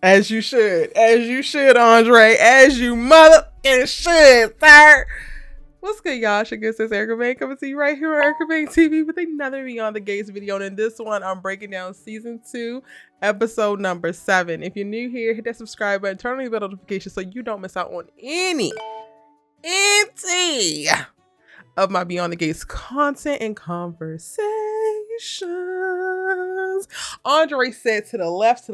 As you should. As you should, Andre. As you motherfucking should, sir. What's good, y'all? It's your good sis Erica Bang coming to you right here on Erica Bang TV with another Beyond the Gates video. And in this one, I'm breaking down season 2, episode number 7. If you're new here, hit that subscribe button, turn on the bell notification so you don't miss out on any of my Beyond the Gates content and conversations. Andre said to the left,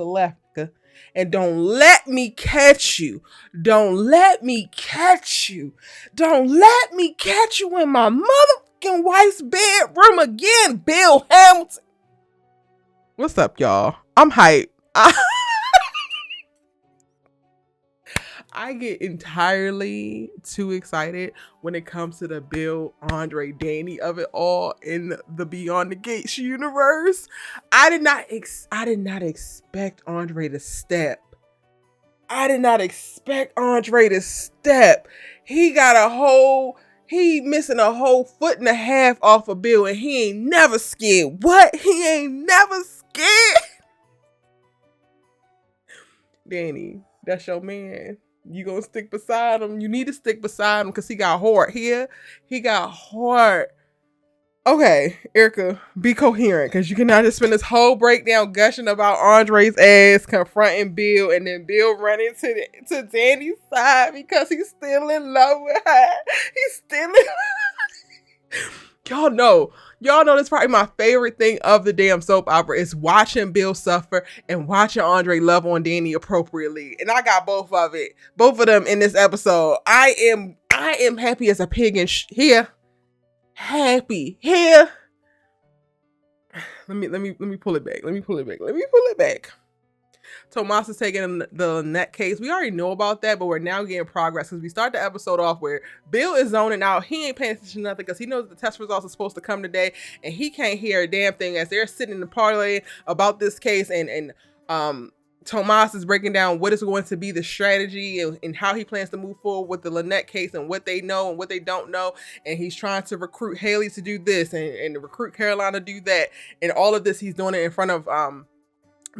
and don't let me catch you. Don't let me catch you. Don't let me catch you in my motherfucking wife's bedroom again, Bill Hamilton. What's up, y'all? I'm hyped. I get entirely too excited when it comes to the Bill, Andre, Dani of it all in the Beyond the Gates universe. I did not expect Andre to step. He missing a whole 1.5 feet off of Bill and he ain't never scared. What? He ain't never scared. Dani, that's your man. You gonna stick beside him. You need to stick beside him because he got heart here. He got heart. Okay, Erica, be coherent because you cannot just spend this whole breakdown gushing about Andre's ass confronting Bill and then Bill running to Dani's side because he's still in love with her. He's still in Y'all know that's probably my favorite thing of the damn soap opera is watching Bill suffer and watching Andre love on Dani appropriately. And I got both of them in this episode. I am happy as a pig in here. Happy here. Let me pull it back. Tomas is taking the net case. We already know about that, but we're now getting progress because we start the episode off where Bill is zoning out. He ain't paying attention to nothing because he knows the test results are supposed to come today, and he can't hear a damn thing as they're sitting in the parlay about this case. And Tomas is breaking down what is going to be the strategy and how he plans to move forward with the Lynette case and what they know and what they don't know. And he's trying to recruit Haley to do this and recruit Carolina to do that. And all of this, he's doing it in front of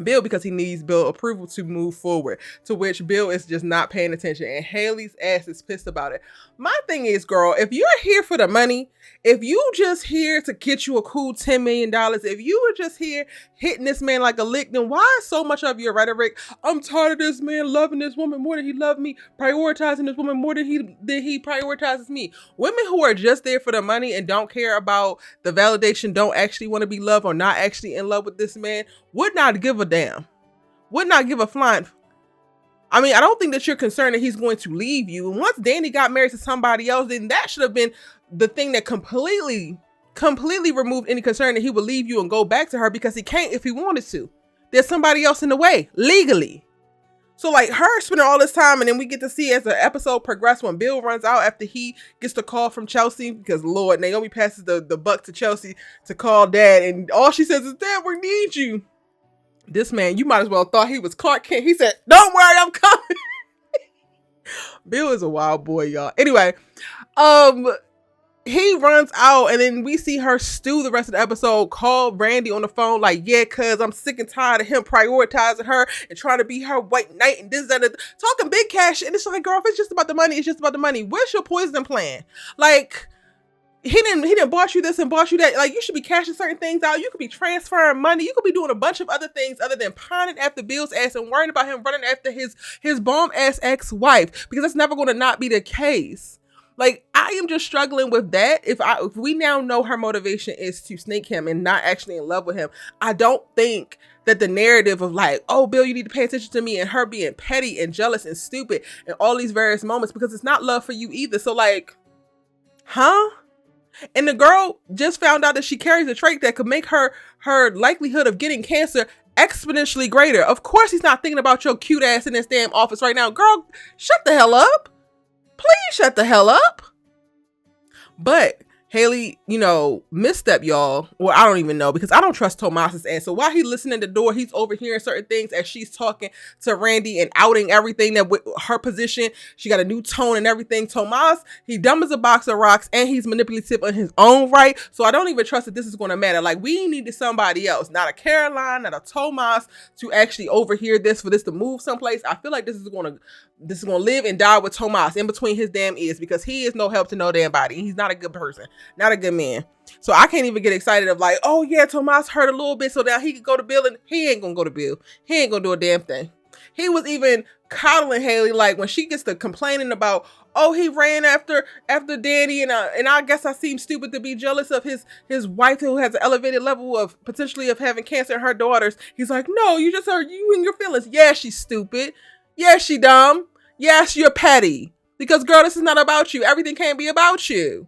Bill because he needs Bill approval to move forward, to which Bill is just not paying attention and Haley's ass is pissed about it. My thing is, girl, if you're here for the money, if you just here to get you a cool $10 million, if you were just here hitting this man like a lick, then why is so much of your rhetoric, I'm tired of this man loving this woman more than he loved me, prioritizing this woman more than he prioritizes me? Women who are just there for the money and don't care about the validation, don't actually want to be loved or not actually in love with this man, would not give a damn. Would not give a flying. I mean, I don't think that you're concerned that he's going to leave you. And once Dani got married to somebody else, then that should have been the thing that completely removed any concern that he would leave you and go back to her, because he can't if he wanted to. There's somebody else in the way, legally. So like her spending all this time, and then we get to see as the episode progresses when Bill runs out after he gets the call from Chelsea, because Lord, Naomi passes the buck to Chelsea to call Dad, and all she says is, Dad, we need you. This man, you might as well thought he was Clark Kent. He said, don't worry, I'm coming. Bill is a wild boy, y'all. Anyway, he runs out, and then we see her stew the rest of the episode, call Randy on the phone like, yeah, cuz I'm sick and tired of him prioritizing her and trying to be her white knight and this, that, and talking big cash. And it's like, girl, if it's just about the money, it's just about the money. Where's your poison plan? Like, he didn't boss you this and boss you that. Like, you should be cashing certain things out. You could be transferring money. You could be doing a bunch of other things other than pining after Bill's ass and worrying about him running after his bomb ass ex-wife, because that's never going to not be the case. Like, I am just struggling with that. If we now know her motivation is to snake him and not actually in love with him, I don't think that the narrative of like, oh, Bill, you need to pay attention to me, and her being petty and jealous and stupid and all these various moments, because it's not love for you either. So like, huh? And the girl just found out that she carries a trait that could make her likelihood of getting cancer exponentially greater. Of course he's not thinking about your cute ass in this damn office right now. Girl, shut the hell up. Please shut the hell up. But Haley, misstep, y'all. Well, I don't even know because I don't trust Tomas's ass. So while he's listening at the door, he's overhearing certain things as she's talking to Randy and outing everything that with her position. She got a new tone and everything. Tomas, he dumb as a box of rocks and he's manipulative in his own right. So I don't even trust that this is going to matter. Like, we needed somebody else, not a Caroline, not a Tomas, to actually overhear this, for this to move someplace. I feel like this is going to live and die with Tomas in between his damn ears, because he is no help to no damn body. He's not a good person. Not a good man. So I can't even get excited of like, oh yeah, Tomas hurt a little bit so now he could go to Bill, and he ain't gonna go to Bill. He ain't gonna do a damn thing. He was even coddling Haley, like when she gets to complaining about, oh, he ran after Dani, and I guess I seem stupid to be jealous of his wife who has an elevated level of potentially of having cancer in her daughters. He's like, no, you just are you and your feelings. Yeah, she's stupid. Yeah, she dumb. Yes, you're petty. Because girl, this is not about you. Everything can't be about you.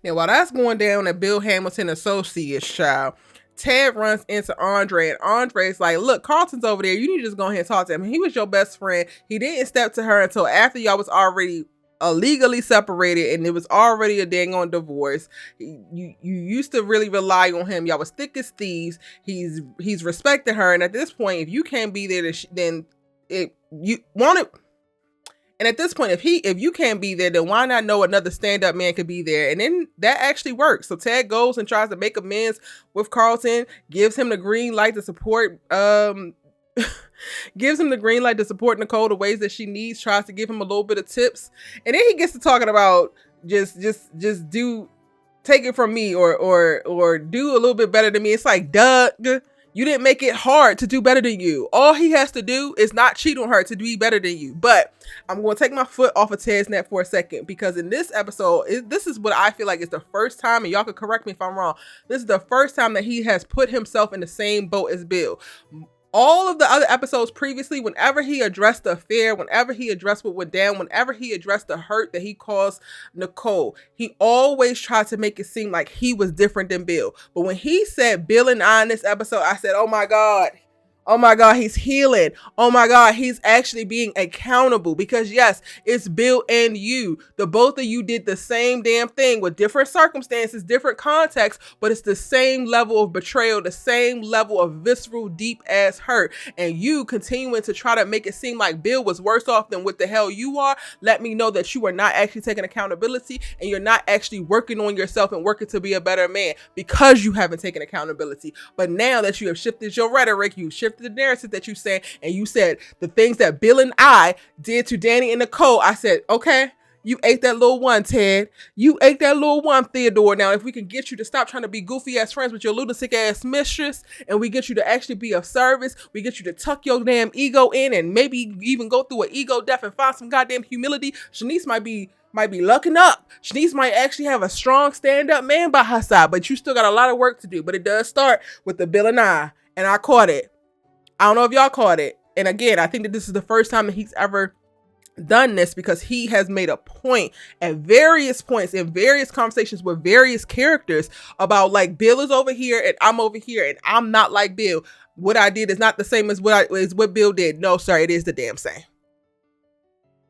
Now, while that's going down at Bill Hamilton Associates, child, Ted runs into Andre, and Andre's like, look, Carlton's over there. You need to just go ahead and talk to him. He was your best friend. He didn't step to her until after y'all was already illegally separated, and it was already a dang on divorce. You used to really rely on him. Y'all was thick as thieves. He's respecting her, and at this point, if you can't be there, then you want it. And at this point, if you can't be there, then why not know another stand-up man could be there? And then that actually works. So Ted goes and tries to make amends with Carlton, gives him the green light to support Nicole the ways that she needs, tries to give him a little bit of tips. And then he gets to talking about just take it from me or do a little bit better than me. It's like, duh. You didn't make it hard to do better than you. All he has to do is not cheat on her to be better than you. But I'm going to take my foot off of Ted's neck for a second, because in this episode, this is what I feel like is the first time, and y'all can correct me if I'm wrong, this is the first time that he has put himself in the same boat as Bill. All of the other episodes previously, whenever he addressed the affair, whenever he addressed what went down, whenever he addressed the hurt that he caused Nicole, he always tried to make it seem like he was different than Bill. But when he said Bill and I in this episode, I said, oh my God, he's healing. Oh my God, he's actually being accountable, because yes, it's Bill and you. The both of you did the same damn thing with different circumstances, different contexts, but it's the same level of betrayal, the same level of visceral, deep ass hurt. And you continuing to try to make it seem like Bill was worse off than what the hell you are, let me know that you are not actually taking accountability, and you're not actually working on yourself and working to be a better man, because you haven't taken accountability. But now that you have shifted your rhetoric, you shifted the narrative that you said, and you said the things that Bill and I did to Dani and Nicole, I said, okay, you ate that little one, Ted. You ate that little one, Theodore. Now, if we can get you to stop trying to be goofy ass friends with your lunatic ass mistress, and we get you to actually be of service, we get you to tuck your damn ego in, and maybe even go through an ego death and find some goddamn humility, Shanice might be looking up. Shanice might actually have a strong stand-up man by her side, but you still got a lot of work to do. But it does start with the Bill and I caught it. I don't know if y'all caught it. And again, I think that this is the first time that he's ever done this, because he has made a point at various points in various conversations with various characters about, like, Bill is over here and I'm over here and I'm not like Bill. What I did is not the same as what Bill did. No, sir, it is the damn same.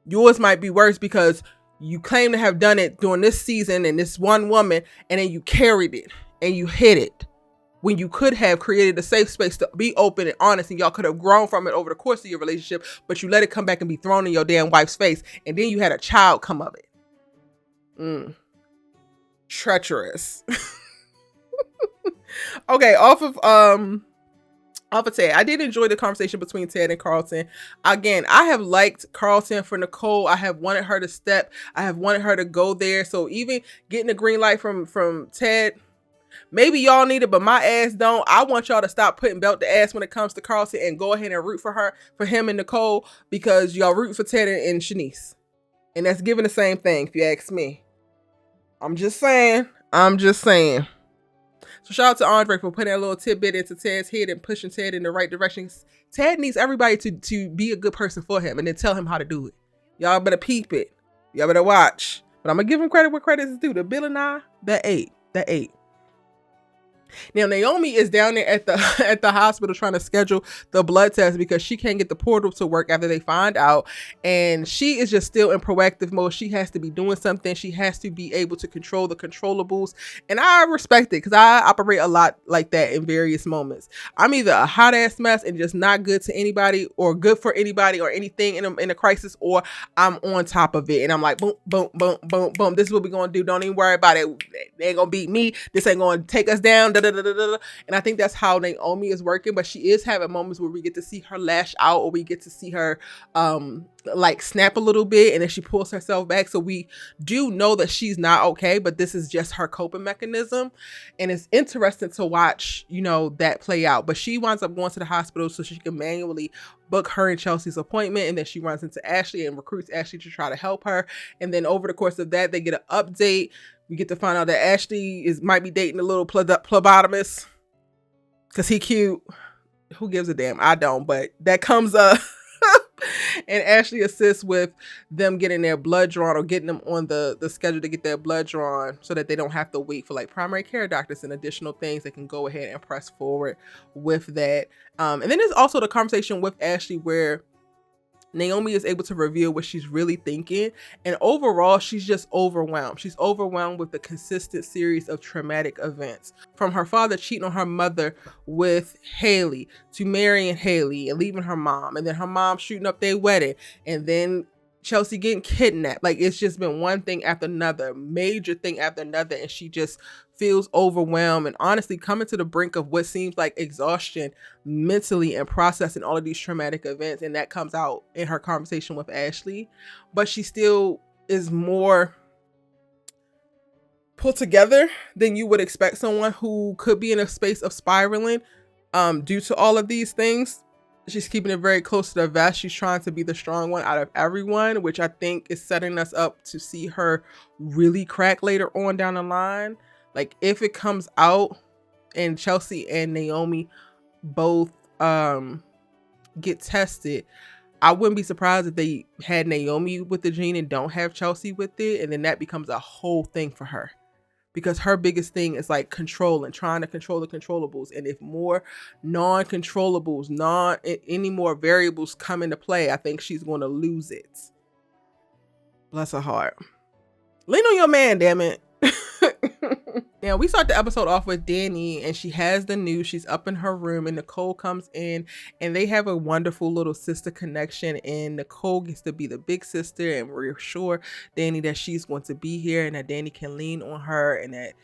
Yours might be worse because you claim to have done it during this season and this one woman, and then you carried it and you hid it, when you could have created a safe space to be open and honest, and y'all could have grown from it over the course of your relationship, but you let it come back and be thrown in your damn wife's face, and then you had a child come of it. Treacherous. Okay, off of Ted, I did enjoy the conversation between Ted and Carlton. Again, I have liked Carlton for Nicole. I have wanted her to step. I have wanted her to go there. So even getting a green light from Ted, maybe y'all need it, but my ass don't. I want y'all to stop putting belt to ass when it comes to Carlton and go ahead and root for him and Nicole, because y'all root for Ted and Shanice. And that's giving the same thing, if you ask me. I'm just saying. So shout out to Andre for putting a little tidbit into Ted's head and pushing Ted in the right direction. Ted needs everybody to be a good person for him and then tell him how to do it. Y'all better peep it. Y'all better watch. But I'm going to give him credit where credit is due. The Bill and I, that 8. Now Naomi is down there at the at the hospital trying to schedule the blood test because she can't get the portal to work after they find out, and she is just still in proactive mode. She has to be doing something. She has to be able to control the controllables, and I respect it because I operate a lot like that in various moments. I'm either a hot ass mess and just not good to anybody or good for anybody or anything in a crisis, or I'm on top of it and I'm like boom boom boom boom boom. This is what we're gonna do. Don't even worry about it. They ain't gonna beat me. This ain't gonna take us down. And I think that's how Naomi is working, but she is having moments where we get to see her lash out, or we get to see her like snap a little bit, and then she pulls herself back. So we do know that she's not okay, but this is just her coping mechanism, and it's interesting to watch, you know, that play out. But she winds up going to the hospital so she can manually book her and Chelsea's appointment, and then she runs into Ashley and recruits Ashley to try to help her. And then over the course of that, they get an update. We get to find out that Ashley might be dating a little phlebotomist because he cute. Who gives a damn? I don't, but that comes up. And Ashley assists with them getting their blood drawn, or getting them on the schedule to get their blood drawn, so that they don't have to wait for like primary care doctors and additional things. They can go ahead and press forward with that. And then there's also the conversation with Ashley where Naomi is able to reveal what she's really thinking. And overall, she's just overwhelmed. She's overwhelmed with the consistent series of traumatic events. From her father cheating on her mother with Haley, to marrying Haley and leaving her mom, and then her mom shooting up their wedding, and then Chelsea getting kidnapped. Like, it's just been one thing after another, major thing after another, and she just feels overwhelmed and honestly coming to the brink of what seems like exhaustion mentally and processing all of these traumatic events. And that comes out in her conversation with Ashley, but she still is more put together than you would expect someone who could be in a space of spiraling due to all of these things. She's keeping it very close to the vest. She's trying to be the strong one out of everyone, which I think is setting us up to see her really crack later on down the line. Like, if it comes out and Chelsea and Naomi both get tested, I wouldn't be surprised if they had Naomi with the gene and don't have Chelsea with it. And then that becomes a whole thing for her, because her biggest thing is like controlling, trying to control the controllables. And if more non-controllables, not any more variables come into play, I think she's going to lose it. Bless her heart. Lean on your man, damn it. Now, we start the episode off with Dani, and she has the news. She's up in her room, and Nicole comes in, and they have a wonderful little sister connection, and Nicole gets to be the big sister and reassure Dani that she's going to be here and that Dani can lean on her, and that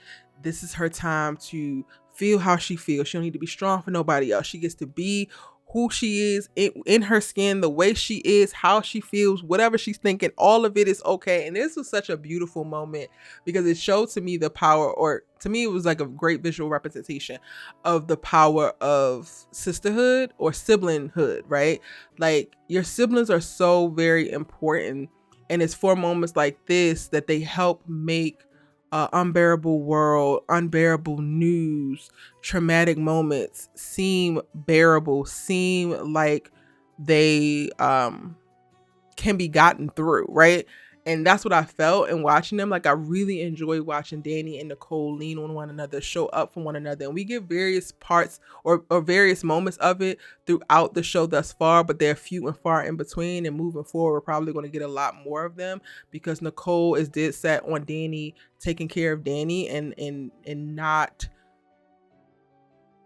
this is her time to feel how she feels. She don't need to be strong for nobody else. She gets to be who she is in her skin, the way she is, how she feels, whatever she's thinking, all of it is okay. And this was such a beautiful moment because it showed to me the power, or to me, it was like a great visual representation of the power of sisterhood or siblinghood, right? Like, your siblings are so very important. And it's for moments like this that they help make unbearable world, unbearable news, traumatic moments seem bearable, seem like they can be gotten through, right? And that's what I felt in watching them. Like, I really enjoy watching Dani and Nicole lean on one another, show up for one another. And we get various parts or various moments of it throughout the show thus far, but they're few and far in between. And moving forward, we're probably going to get a lot more of them, because Nicole is dead set on Dani taking care of Dani and not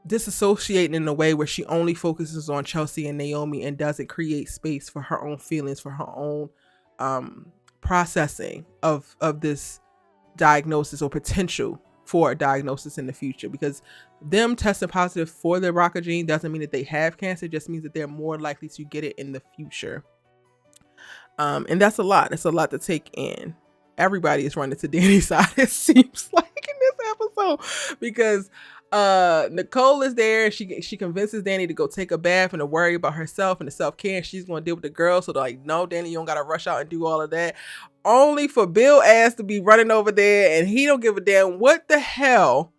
disassociating in a way where she only focuses on Chelsea and Naomi and doesn't create space for her own feelings, for her own processing of this diagnosis or potential for a diagnosis in the future. Because them testing positive for the BRCA gene doesn't mean that they have cancer. It just means that they're more likely to get it in the future. And that's a lot. It's a lot to take in. Everybody is running to Dani's side, it seems like, in this episode, because Nicole is there, and she convinces Dani to go take a bath and to worry about herself and the self-care, and she's going to deal with the girls. So they're like, no, Dani, you don't got to rush out and do all of that. Only for Bill ass to be running over there, and he don't give a damn what the hell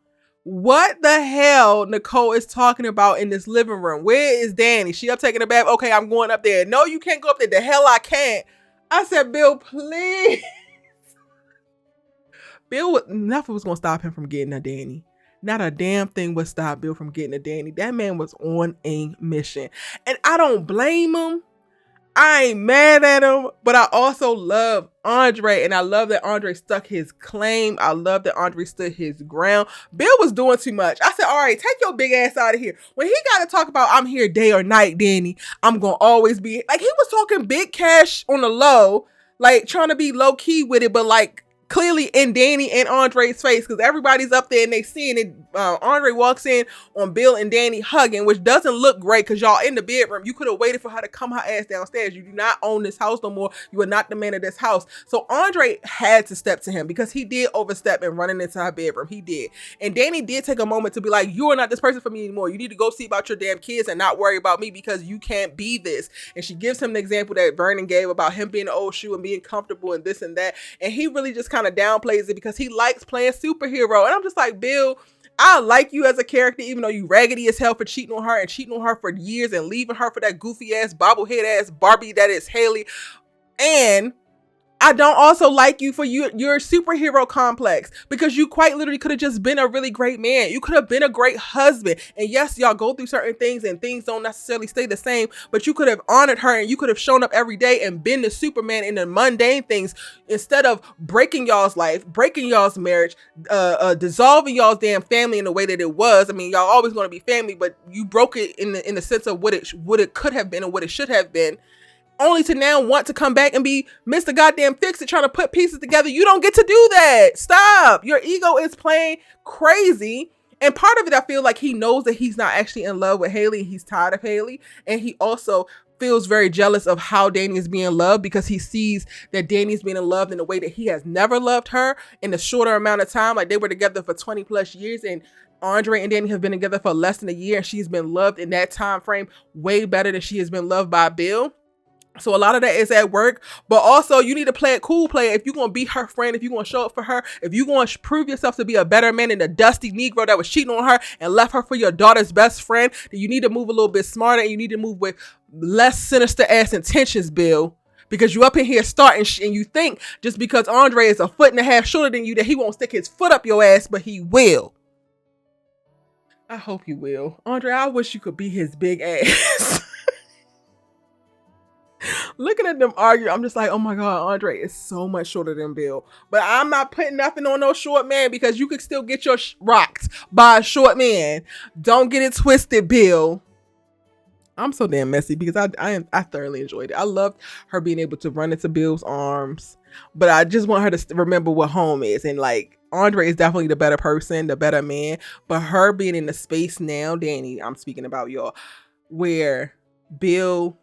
Nicole is talking about in this living room. Where is Dani? She up taking a bath. Okay, I'm going up there. No, you can't go up there. The hell I can't. I said, Bill, please. Bill, nothing was going to stop him from getting a Dani. Not a damn thing would stop Bill from getting to Dani. That man was on a mission. And I don't blame him. I ain't mad at him, but I also love Andre, and I love that Andre stuck his claim. I love that Andre stood his ground. Bill was doing too much. I said, all right, take your big ass out of here. When he got to talk about, I'm here day or night, Dani, I'm going to always be, like, he was talking big cash on the low, like, trying to be low key with it, but, like, clearly in Dani and Andre's face, because everybody's up there and they seeing it. Andre walks in on Bill and Dani hugging, which doesn't look great because y'all in the bedroom. You could have waited for her to come her ass downstairs. You do not own this house no more. You are not the man of this house. So Andre had to step to him because he did overstep and running into her bedroom. He did. And Dani did take a moment to be like, you are not this person for me anymore. You need to go see about your damn kids and not worry about me because you can't be this. And she gives him the example that Vernon gave about him being an old shoe and being comfortable and this and that. And he really just kind of downplays it because he likes playing superhero. And I'm just like, Bill, I like you as a character, even though you raggedy as hell for cheating on her and cheating on her for years and leaving her for that goofy ass bobblehead ass Barbie that is Haley. And I don't also like you for your superhero complex because you quite literally could have just been a really great man. You could have been a great husband. And yes, y'all go through certain things and things don't necessarily stay the same, but you could have honored her and you could have shown up every day and been the Superman in the mundane things instead of breaking y'all's life, breaking y'all's marriage, dissolving y'all's damn family in the way that it was. I mean, y'all always going to be family, but you broke it in the sense of what it could have been and what it should have been. Only to now want to come back and be Mr. Goddamn Fix-It trying to put pieces together. You don't get to do that. Stop. Your ego is playing crazy. And part of it, I feel like he knows that he's not actually in love with Haley. He's tired of Haley. And he also feels very jealous of how Dani is being loved because he sees that Dani is being loved in a way that he has never loved her in a shorter amount of time. Like they were together for 20 plus years and Andre and Dani have been together for less than a year. And she's been loved in that time frame way better than she has been loved by Bill. So a lot of that is at work, but also you need to play it cool, play it. If you're going to be her friend, if you're going to show up for her, if you're going to prove yourself to be a better man than the dusty Negro that was cheating on her and left her for your daughter's best friend, then you need to move a little bit smarter and you need to move with less sinister ass intentions, Bill. Because you up in here starting and you think just because Andre is a foot and a half shorter than you that he won't stick his foot up your ass, but he will. I hope he will. Andre, I wish you could be his big ass. Looking at them argue, I'm just like, oh my God, Andre is so much shorter than Bill. But I'm not putting nothing on no short man because you could still get your rocked by a short man. Don't get it twisted, Bill. I'm so damn messy because I thoroughly enjoyed it. I loved her being able to run into Bill's arms, but I just want her to remember what home is. And like, Andre is definitely the better person, the better man. But her being in the space now, Dani, I'm speaking about y'all, where Bill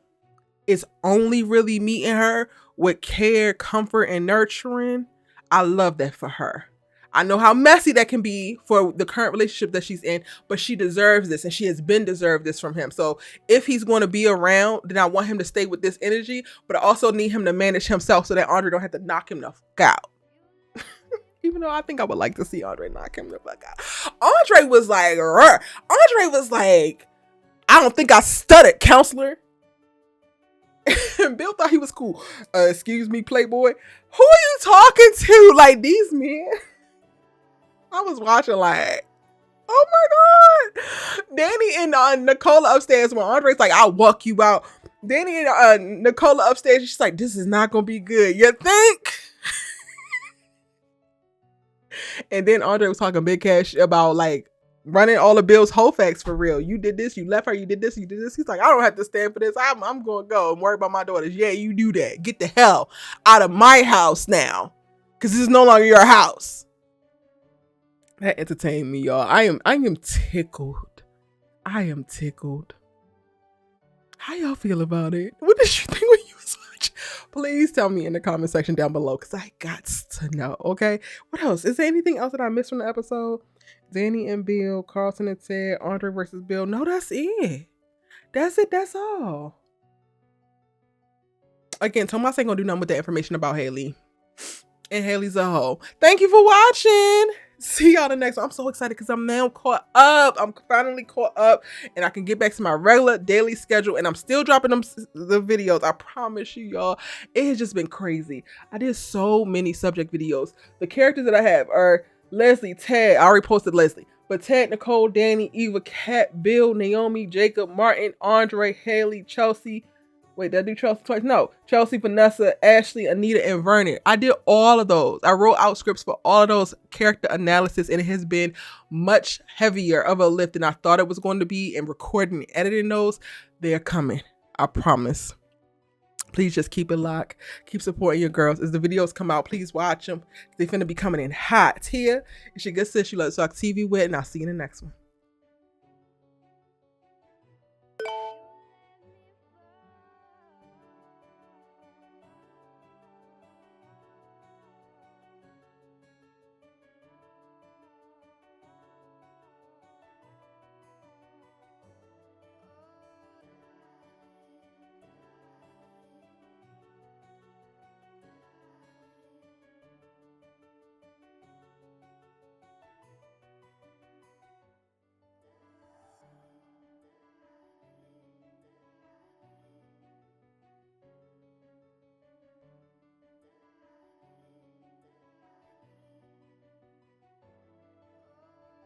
is only really meeting her with care, comfort, and nurturing. I love that for her. I know how messy that can be for the current relationship that she's in, but she deserves this and she has been deserved this from him. So if he's going to be around, then I want him to stay with this energy, but I also need him to manage himself so that Andre don't have to knock him the fuck out. Even though I think I would like to see Andre knock him the fuck out. Andre was like, I don't think I stuttered, counselor. And Bill thought he was cool. Excuse me, Playboy. Who are you talking to? Like, these men? I was watching like, oh my God. Dani and Nicole upstairs when Andre's like, I'll walk you out. Dani and Nicole upstairs, she's like, this is not going to be good. You think? And then Andre was talking big cash about like, running all of Bill's whole facts for real. You did this, you left her, you did this, you did this. He's like, I don't have to stand for this. I'm going to go and worry about my daughters. Yeah, you do that. Get the hell out of my house now. Because this is no longer your house. That entertained me, y'all. I am tickled. I am tickled. How y'all feel about it? What did you think when you was watching? Please tell me in the comment section down below because I got to know, okay? What else? Is there anything else that I missed from the episode? Dani and Bill, Carlton and Ted, Andre versus Bill. No, that's it. That's it. That's all. Again, Tomas ain't gonna do nothing with that information about Haley. And Haley's a hoe. Thank you for watching. See y'all the next one. I'm so excited because I'm now caught up. I'm finally caught up and I can get back to my regular daily schedule and I'm still dropping the videos. I promise you, y'all. It has just been crazy. I did so many subject videos. The characters that I have are Leslie, Ted, I already posted Leslie, But Ted, Nicole, Dani, Eva, Kat, Bill, Naomi, Jacob, Martin, Andre, Haley, Chelsea. Wait, did I do Chelsea twice? No. Chelsea, Vanessa, Ashley, Anita, and Vernon. I did all of those. I wrote out scripts for all of those character analysis, and it has been much heavier of a lift than I thought it was going to be. And recording and editing those, they're coming. I promise. Please just keep it locked. Keep supporting your girls. As the videos come out, please watch them. They finna be coming in hot. Here, it's your good sis you love to talk TV with, and I'll see you in the next one.